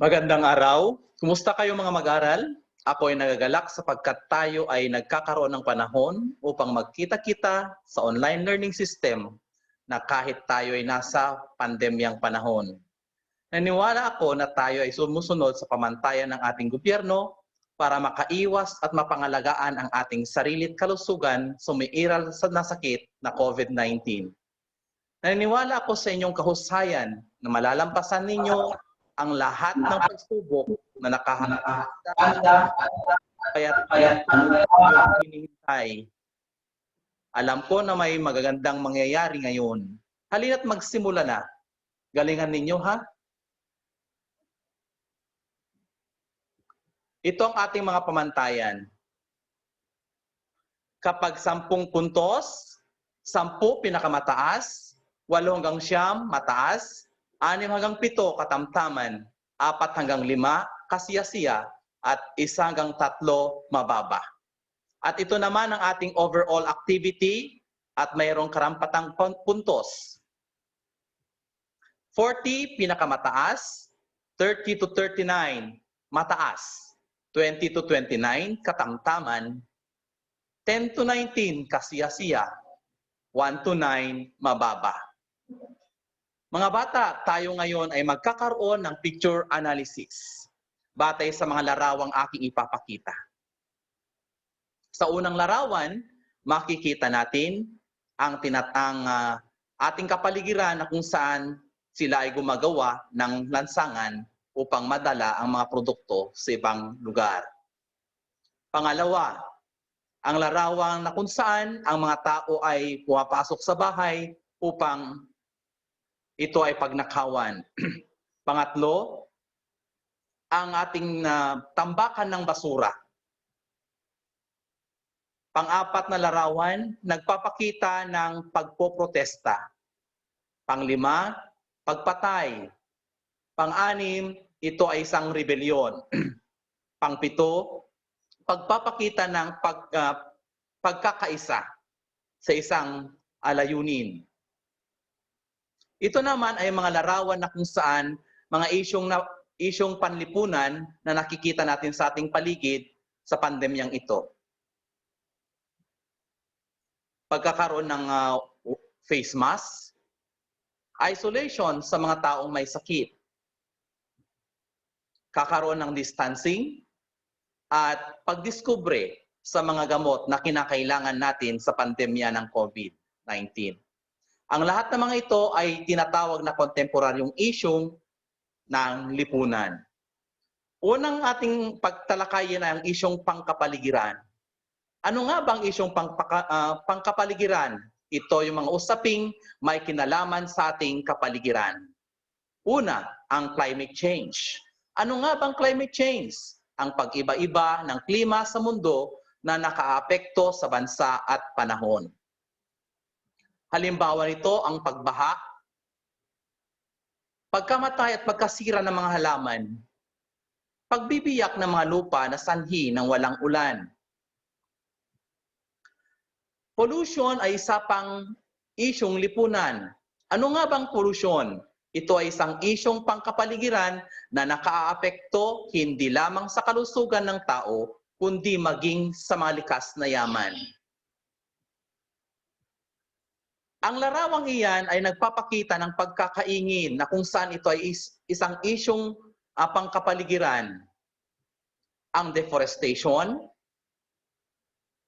Magandang araw. Kumusta kayo mga mag-aral? Ako ay nagagalak sapagkat tayo ay nagkakaroon ng panahon upang magkita-kita sa online learning system na kahit tayo ay nasa pandemyang panahon. Naniwala ako na tayo ay sumusunod sa pamantayan ng ating gobyerno para makaiwas at mapangalagaan ang ating sarili at kalusugan sa umiiral na sakit na COVID-19. Naniniwala ako sa inyong kahusayan na malalampasan ninyo ang lahat ng pagsubok na nakahanda kaya't hinihintay. Alam ko na may magagandang mangyayari ngayon. Halina't magsimula na. Galingan ninyo ha? Ito ang ating mga pamantayan. Kapag 10 puntos, 10 pinakamataas, 8 hanggang 9 mataas, 6 hanggang 7 katamtaman, 4 hanggang 5 kasiyasiya, at 1 hanggang 3 mababa. At ito naman ang ating overall activity at mayroong karampatang puntos. 40 pinakamataas, 30 to 39 mataas, 20 to 29 katamtaman, 10 to 19 kasiyasiya, 1 to 9 mababa. Mga bata, tayo ngayon ay magkakaroon ng picture analysis batay sa mga larawang aking ipapakita. Sa unang larawan, makikita natin ang ating kapaligiran na kung saan sila ay gumagawa ng lansangan upang madala ang mga produkto sa ibang lugar. Pangalawa, ang larawang na kung saan ang mga tao ay pumapasok sa bahay upang ito ay pagnakawan. Pangatlo, ang ating tambakan ng basura. Pang-apat na larawan, nagpapakita ng pagpoprotesta. Pang-5, pagpatay. Pang-6, ito ay isang rebelyon. Pang-7, pagpapakita ng pagkakaisa sa isang layunin. Ito naman ay mga larawan na kung saan mga isyong panlipunan na nakikita natin sa ating paligid sa pandemyang ito. Pagkakaroon ng face mask, isolation sa mga taong may sakit, kakaroon ng distancing, at pagdiskubre sa mga gamot na kinakailangan natin sa pandemya ng COVID-19. Ang lahat ng mga ito ay tinatawag na kontemporaryong isyong ng lipunan. Unang ating pagtalakayin ay ang isyong pangkapaligiran. Ano nga bang isyong pangkapaligiran? Ito yung mga usaping may kinalaman sa ating kapaligiran. Una, ang climate change. Ano nga bang climate change? Ang pag-iba-iba ng klima sa mundo na nakaapekto sa bansa at panahon. Halimbawa nito ang pagbaha, pagkamatay at pagkasira ng mga halaman, pagbibiyak ng mga lupa na sanhi ng walang ulan. Pollution ay isa pang isyong lipunan. Ano nga bang pollution? Ito ay isang isyong pangkapaligiran na nakaaapekto hindi lamang sa kalusugan ng tao, kundi maging sa mga likas na yaman. Ang larawang iyan ay nagpapakita ng pagkakaingin na kung saan ito ay isang isyong pangkapaligiran. Ang deforestation.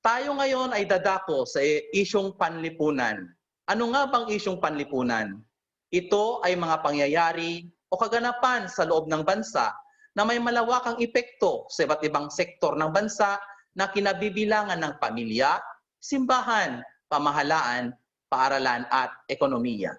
Tayo ngayon ay dadako sa isyong panlipunan. Ano nga bang isyong panlipunan? Ito ay mga pangyayari o kaganapan sa loob ng bansa na may malawakang epekto sa iba't ibang sektor ng bansa na kinabibilangan ng pamilya, simbahan, pamahalaan, paaralan at ekonomiya.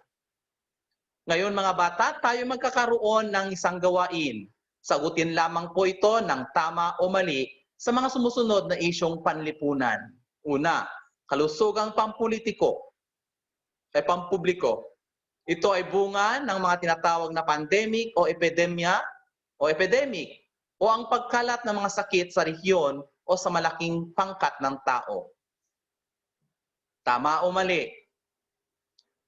Ngayon mga bata, tayo magkakaroon ng isang gawain. Sagutin lamang po ito ng tama o mali sa mga sumusunod na isyong panlipunan. Una, kalusugang pampubliko. Ito ay bunga ng mga tinatawag na pandemic o epidemya o epidemic o ang pagkalat ng mga sakit sa rehiyon o sa malaking pangkat ng tao. Tama o mali?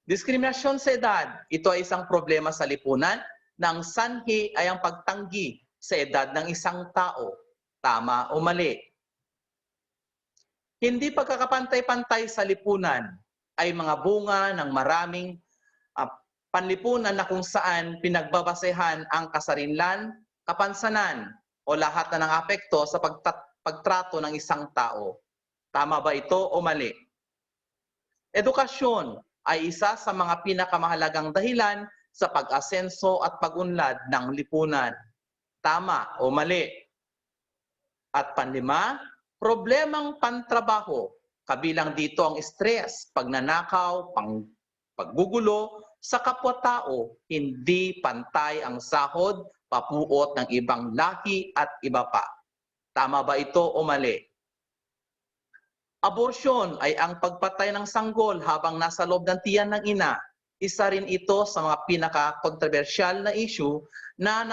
Diskriminasyon sa edad, ito ay isang problema sa lipunan na ang sanhi ay ang pagtanggi sa edad ng isang tao. Tama o mali? Hindi pagkakapantay-pantay sa lipunan ay mga bunga ng maraming panlipunan na kung saan pinagbabasehan ang kasarinlan, kapansanan, o lahat na ng apekto sa pagtrato ng isang tao. Tama ba ito o mali? Edukasyon ay isa sa mga pinakamahalagang dahilan sa pag-asenso at pag-unlad ng lipunan. Tama o mali? At panlima, problemang pantrabaho. Kabilang dito ang stress, pagnanakaw, paggugulo sa kapwa-tao, hindi pantay ang sahod, papuot ng ibang lahi at iba pa. Tama ba ito o mali? Abortion ay ang pagpatay ng sanggol habang nasa loob ng tiyan ng ina. Isa rin ito sa mga pinaka-kontrobersyal na issue na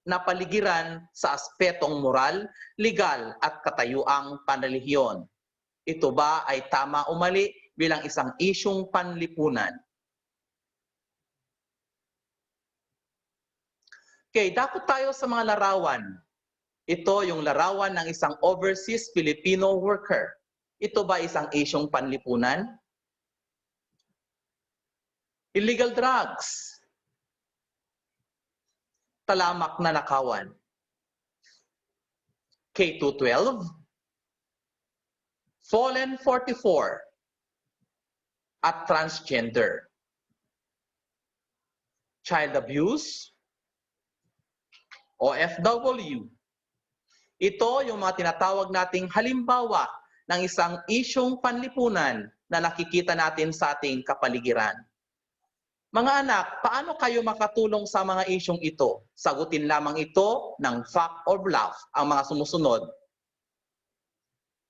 napaligiran sa aspetong moral, legal at katayuang panrelihiyon. Ito ba ay tama o mali bilang isang isyung panlipunan? Okay, dakot tayo sa mga larawan. Ito yung larawan ng isang overseas Filipino worker. Ito ba isang isyung panlipunan? Illegal drugs. Talamak na nakawan. K212. Fallen 44. At transgender. Child abuse. OFW. Ito yung mga tinatawag nating halimbawa ng isang isyung panlipunan na nakikita natin sa ating kapaligiran. Mga anak, paano kayo makatulong sa mga isyung ito? Sagutin lamang ito ng fact or bluff ang mga sumusunod.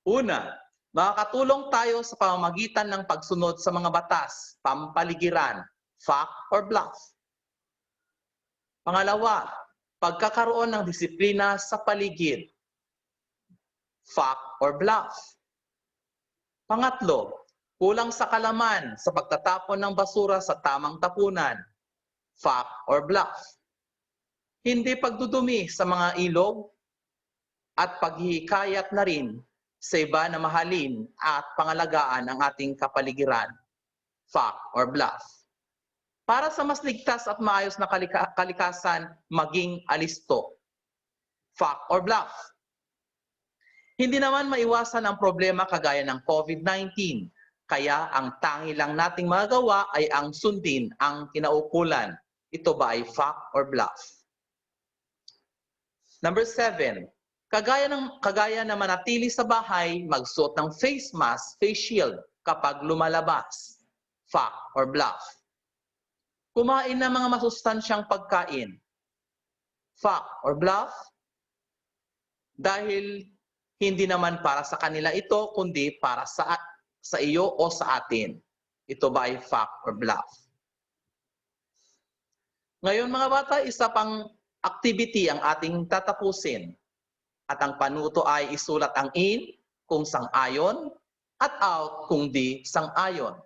Una, makakatulong tayo sa pamamagitan ng pagsunod sa mga batas, pampaligiran, fact or bluff. Pangalawa, pagkakaroon ng disiplina sa paligid, fact or bluff. Pangatlo, kulang sa kalaman sa pagtatapon ng basura sa tamang tapunan, fact or bluff. Hindi pagdudumi sa mga ilog at paghihikayat na rin sa iba na mahalin at pangalagaan ang ating kapaligiran, fact or bluff. Para sa mas ligtas at maayos na kalikasan, maging alisto, fact or bluff. Hindi naman maiwasan ang problema kagaya ng COVID-19, kaya ang tangi lang nating magagawa ay ang sundin ang kinaukulan. Ito ba ay fact or bluff? Number 7, kagaya na manatili sa bahay, magsuot ng face mask, face shield kapag lumalabas, fact or bluff. Kumain ng mga masustansyang pagkain, fact or bluff? Dahil hindi naman para sa kanila ito, kundi para sa iyo o sa atin. Ito ba ay fact or bluff? Ngayon mga bata, isa pang activity ang ating tatapusin. At ang panuto ay isulat ang in kung sang-ayon at out kung di sang-ayon.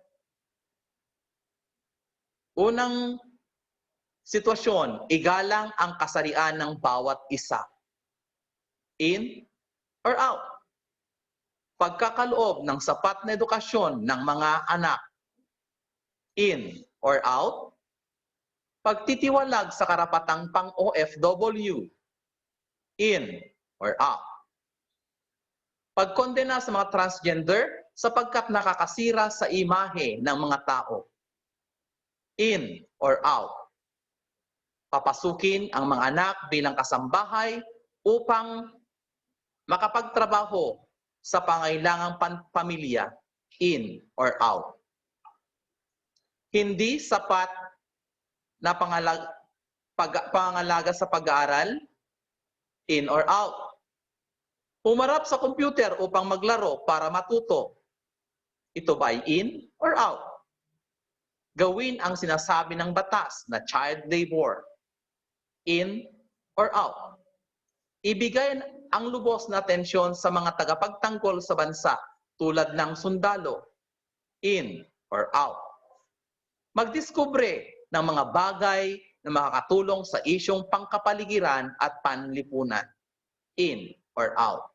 Unang sitwasyon, igalang ang kasarian ng bawat isa. In or out. Pagkakaloob ng sapat na edukasyon ng mga anak. In or out. Pagtitiwalag sa karapatang pang-OFW. In or out. Pagkondena sa mga transgender sapagkat nakakasira sa imahe ng mga tao. In or out. Papasukin ang mga anak bilang kasambahay upang makapagtrabaho sa pangailangang pamilya, in or out. Hindi sapat na pangalaga sa pag-aaral, in or out. Humarap sa computer upang maglaro para matuto. Ito ba ay in or out? Gawin ang sinasabi ng batas na child labor, in or out. Ibigay ang lubos na atensyon sa mga tagapagtanggol sa bansa tulad ng sundalo, in or out. Magdiskubre ng mga bagay na makakatulong sa isyong pangkapaligiran at panlipunan. In or out.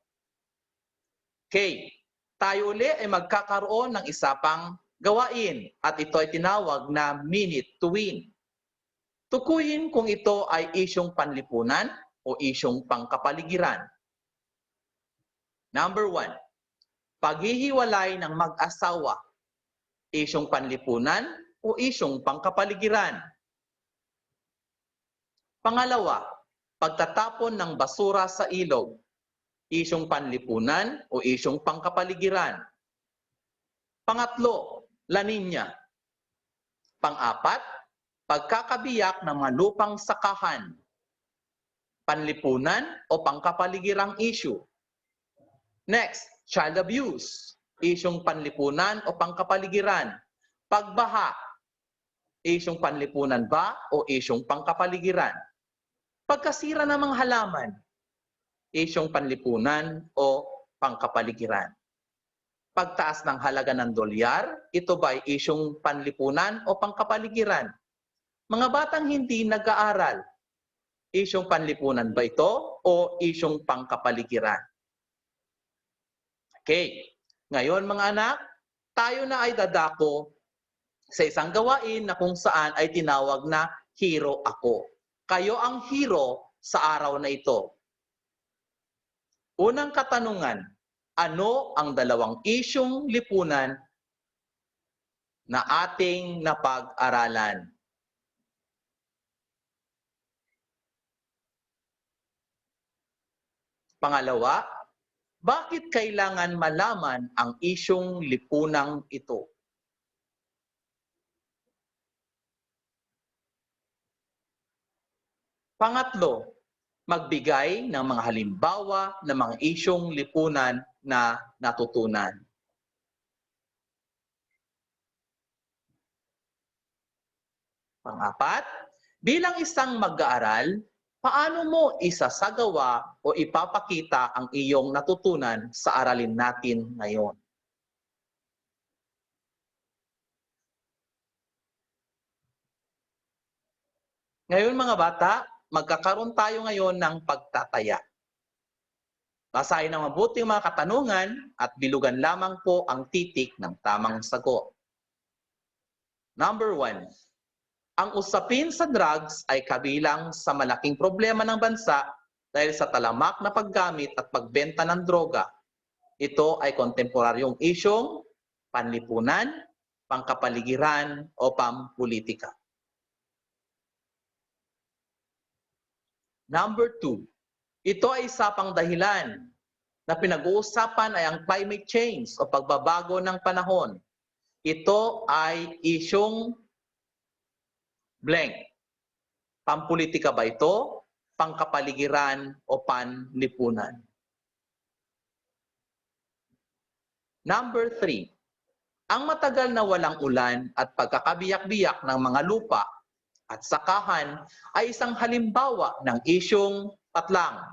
Okay, tayo uli ay magkakaroon ng isa pang gawain at ito ay tinawag na Minute to Win. Tukuyin kung ito ay isyong panlipunan o isyong pangkapaligiran. Number 1, paghihiwalay ng mag-asawa, isyong panlipunan o isyong pangkapaligiran. Pangalawa, pagtatapon ng basura sa ilog, isyong panlipunan o isyong pangkapaligiran. Pangatlo, La Niña. Pang-apat, pagkakabiyak ng mga lupang sakahan, panlipunan o pangkapaligirang issue. Next, child abuse, isyong panlipunan o pangkapaligiran. Pagbaha, isyong panlipunan ba o isyong pangkapaligiran. Pagkasira ng mga halaman, isyong panlipunan o pangkapaligiran. Pagtaas ng halaga ng dolyar, ito ba ay isyong panlipunan o pangkapaligiran? Mga batang hindi nag-aaral, isyong panlipunan ba ito o isyong pangkapaligiran? Okay, ngayon mga anak, tayo na ay dadako sa isang gawain na kung saan ay tinawag na hero ako. Kayo ang hero sa araw na ito. Unang katanungan, ano ang dalawang isyong lipunan na ating napag-aralan? Pangalawa, bakit kailangan malaman ang isyong lipunang ito? Pangatlo, magbigay ng mga halimbawa ng mga isyong lipunan na natutunan. Pang-apat, bilang isang mag-aaral, paano mo isasagawa o ipapakita ang iyong natutunan sa aralin natin ngayon? Ngayon mga bata, magkakaroon tayo ngayon ng pagtataya. Basahin ng mabuti ang mga katanungan at bilugan lamang po ang titik ng tamang sagot. Number 1, ang usapin sa drugs ay kabilang sa malaking problema ng bansa dahil sa talamak na paggamit at pagbenta ng droga. Ito ay kontemporaryong isyong panlipunan, pangkapaligiran o pampolitika. Number 2, ito ay isa pang dahilan na pinag-uusapan ay ang climate change o pagbabago ng panahon. Ito ay isyong blank. Pampolitika ba ito, pangkapaligiran o panlipunan? Number 3, ang matagal na walang ulan at pagkakabiyak-biyak ng mga lupa at sakahan ay isang halimbawa ng isyong patlang,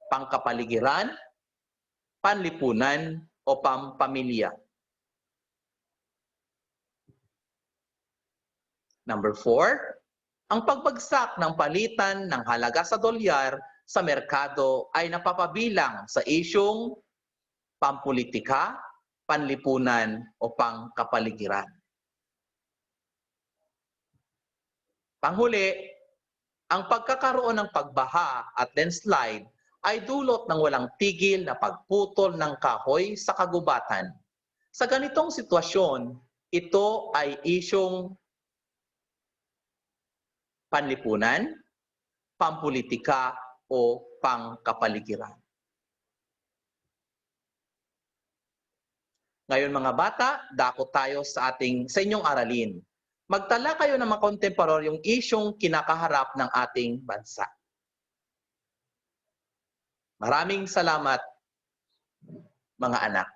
pangkapaligiran, panlipunan o pampamilya. Number 4, ang pagbagsak ng palitan ng halaga sa dolyar sa merkado ay napapabilang sa isyong pampolitika, panlipunan o pangkapaligiran. Panghuli, ang pagkakaroon ng pagbaha at landslide ay dulot ng walang tigil na pagputol ng kahoy sa kagubatan. Sa ganitong sitwasyon, ito ay isyong panlipunan, pampolitika o pangkapaligiran. Ngayon mga bata, dako tayo sa inyong aralin. Magtala kayo ng mga kontemporaryong isyong kinakaharap ng ating bansa. Maraming salamat, mga anak.